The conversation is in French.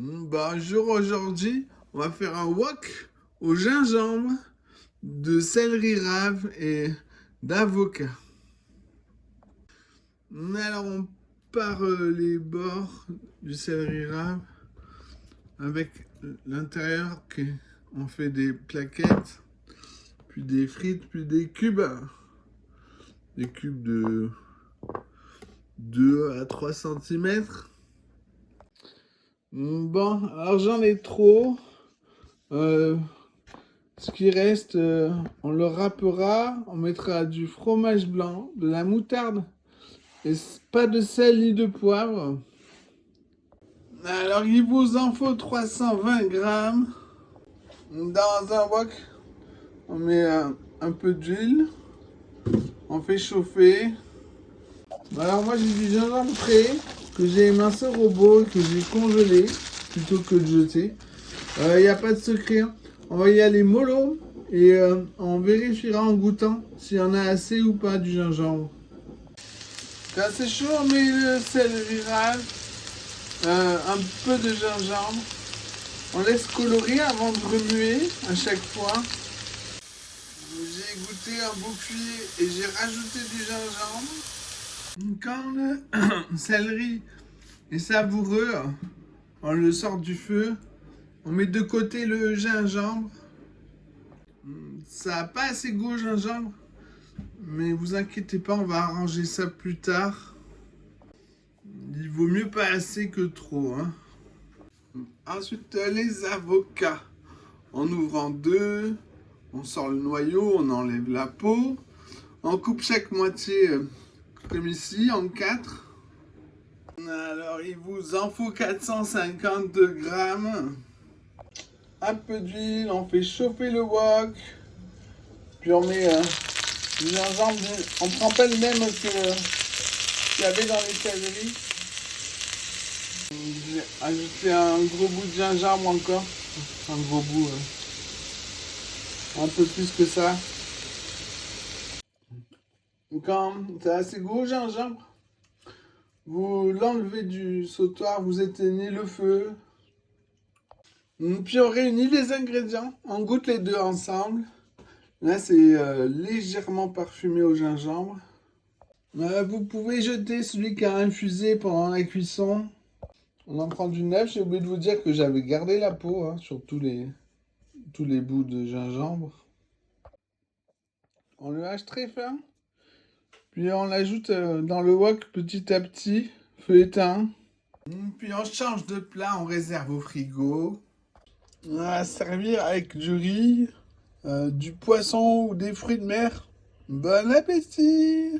Bonjour, aujourd'hui, on va faire un wok au gingembre, de céleri rave et d'avocat. Alors, on part les bords du céleri rave avec l'intérieur, on fait des plaquettes, puis des frites, puis des cubes. Des cubes de 2 à 3 cm. Bon, alors j'en ai trop. Ce qui reste, on le râpera, on mettra du fromage blanc, de la moutarde, et pas de sel ni de poivre. Alors il vous en faut 320 grammes. Dans un wok, on met un peu d'huile, on fait chauffer. Alors moi j'ai du gingembre frais que j'ai émincé au robot et que j'ai congelé plutôt que de jeter. Il n'y a pas de secret, hein. On va y aller mollo et on vérifiera en goûtant s'il y en a assez ou pas du gingembre. Quand c'est chaud, on met le céleri rave, un peu de gingembre. On laisse colorer avant de remuer à chaque fois. J'ai goûté un beau cuit et j'ai rajouté du gingembre. Quand le céleri est savoureux, on le sort du feu. On met de côté le gingembre. Ça n'a pas assez goût au gingembre, mais vous inquiétez pas, on va arranger ça plus tard. Il vaut mieux pas assez que trop, hein. Ensuite, les avocats. En ouvrant deux, on sort le noyau, on enlève la peau. On coupe chaque moitié comme ici, en 4. Alors, il vous en faut 452 grammes. Un peu d'huile, on fait chauffer le wok. Puis on met du gingembre. On ne prend pas le même qu'il y avait dans les céleri. J'ai ajouté un gros bout de gingembre encore. Un gros bout. Un peu plus que ça. Quand c'est assez gros gingembre, vous l'enlevez du sautoir, vous éteignez le feu. Puis on réunit les ingrédients. On goûte les deux ensemble. Là, c'est légèrement parfumé au gingembre. Vous pouvez jeter celui qui a infusé pendant la cuisson. On en prend du neuf. J'ai oublié de vous dire que j'avais gardé la peau hein, sur tous les bouts de gingembre. On le hache très fin. Puis on l'ajoute dans le wok petit à petit, feu éteint. Puis on change de plat, on réserve au frigo. On va servir avec du riz, du poisson ou des fruits de mer. Bon appétit!